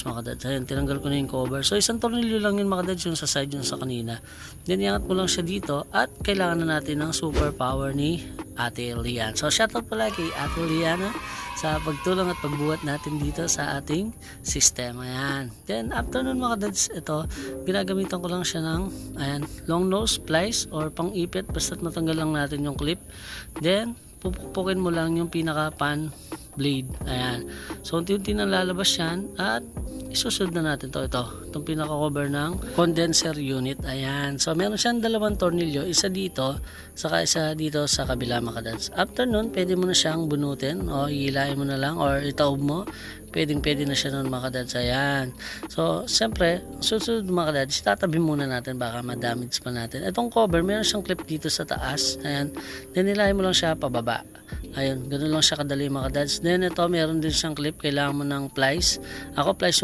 mga kadads. Ayan, tinanggal ko na yung cover. So isang tornilyo lang yun mga kadads, yung sa side yung sa kanina. Then iangat mo lang siya dito at kailangan na natin ng super power ni Ate Lian. So shoutout pala kay Ate Liana sa pagtulong at pagbuhat natin dito sa ating system. Ayan. Then after nun mga kadads, ito ginagamitan ko lang siya ng ayan, long nose pliers or pang ipit, basta't matanggal lang natin yung clip. Then pupukin mo lang yung pinaka pan blade. Ayan. So unti-unti nang lalabas yan at isusunod na natin itong pinaka-cover ng condenser unit. Ayan. So meron siyang dalawang tornilyo, isa dito saka isa dito sa kabila mga kadads. After nun, pwede mo na siyang bunutin o hihilain mo na lang or itaob mo. Pwede na siya nun mga kadads. Ayan. So siyempre, susunod mga kadads, tatabi muna natin baka ma-damage pa natin. Itong cover, meron siyang clip dito sa taas. Ayan. Then hilahin mo lang siya pababa. Ayun, ganun lang siya kadali mga kadads. Then ito, meron din siyang clip, kailangan mo ng pliers. Ako pliers